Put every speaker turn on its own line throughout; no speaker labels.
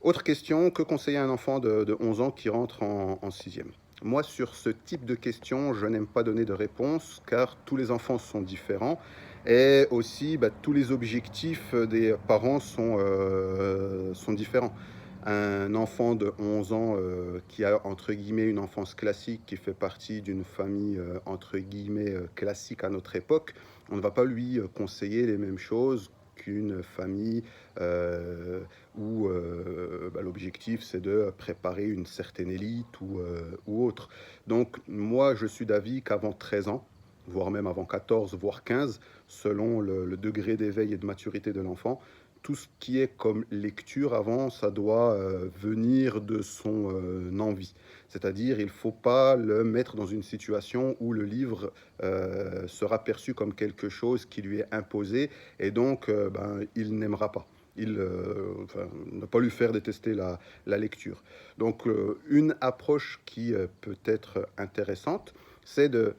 Autre question, que conseiller à un enfant de 11 ans qui rentre en 6e? Moi, sur ce type de question, je n'aime pas donner de réponse car tous les enfants sont différents et aussi tous les objectifs des parents sont différents. Un enfant de 11 ans qui a entre guillemets une enfance classique, qui fait partie d'une famille entre guillemets classique à notre époque, on ne va pas lui conseiller les mêmes choses qu'une famille où l'objectif c'est de préparer une certaine élite ou autre. Donc moi je suis d'avis qu'avant 13 ans, voire même avant 14, voire 15, selon le degré d'éveil et de maturité de l'enfant, tout ce qui est comme lecture avant, ça doit venir de son envie. C'est-à-dire, il ne faut pas le mettre dans une situation où le livre sera perçu comme quelque chose qui lui est imposé et donc il n'aimera pas. Ne pas lui faire détester la lecture. Donc, une approche qui peut être intéressante, c'est de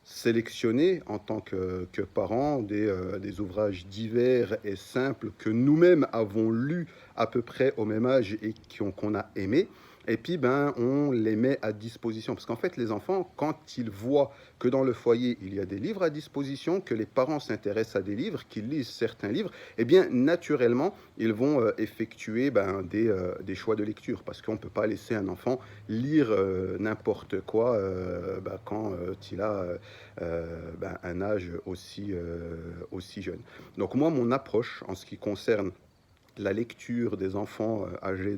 sélectionner en tant que parents des ouvrages divers et simples que nous-mêmes avons lus à peu près au même âge et qu'on a aimé. Et puis, on les met à disposition. Parce qu'en fait, les enfants, quand ils voient que dans le foyer, il y a des livres à disposition, que les parents s'intéressent à des livres, qu'ils lisent certains livres, eh bien, naturellement, ils vont effectuer des choix de lecture. Parce qu'on ne peut pas laisser un enfant lire n'importe quoi quand il a un âge aussi jeune. Donc moi, mon approche en ce qui concerne la lecture des enfants âgés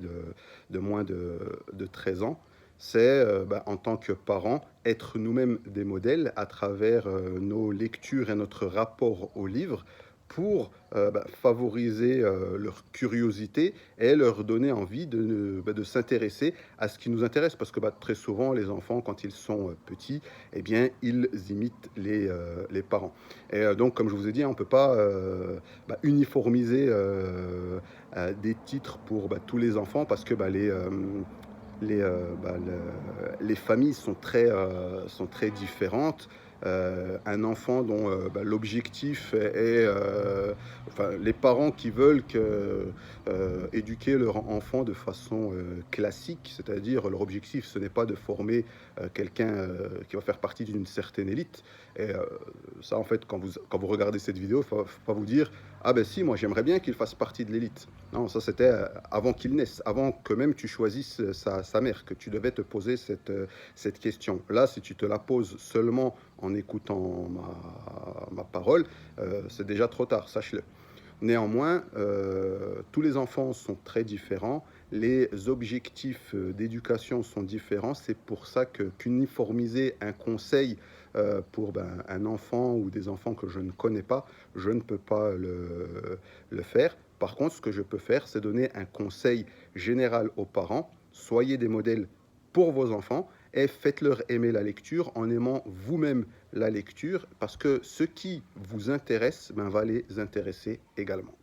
de moins de 13 ans, c'est en tant que parents, être nous-mêmes des modèles à travers nos lectures et notre rapport au livre pour favoriser leur curiosité et leur donner envie de s'intéresser à ce qui nous intéresse. Parce que très souvent, les enfants, quand ils sont petits, eh bien, ils imitent les parents. Et donc, comme je vous ai dit, on ne peut pas uniformiser des titres pour tous les enfants parce que les familles sont très différentes. Un enfant dont l'objectif enfin, les parents qui veulent éduquer leur enfant de façon classique, c'est-à-dire leur objectif, ce n'est pas de former quelqu'un qui va faire partie d'une certaine élite. Et ça, en fait, quand vous regardez cette vidéo, il ne faut pas vous dire ah ben si, moi j'aimerais bien qu'il fasse partie de l'élite. Non, ça c'était avant qu'il naisse, avant que même tu choisisses sa mère, que tu devais te poser cette question. Là, si tu te la poses seulement en écoutant ma parole, c'est déjà trop tard, sache-le. Néanmoins, tous les enfants sont très différents, les objectifs d'éducation sont différents. C'est pour ça qu'uniformiser un conseil pour un enfant ou des enfants que je ne connais pas, je ne peux pas le faire. Par contre, ce que je peux faire, c'est donner un conseil général aux parents. Soyez des modèles pour vos enfants et faites-leur aimer la lecture en aimant vous-même la lecture parce que ce qui vous intéresse va les intéresser également.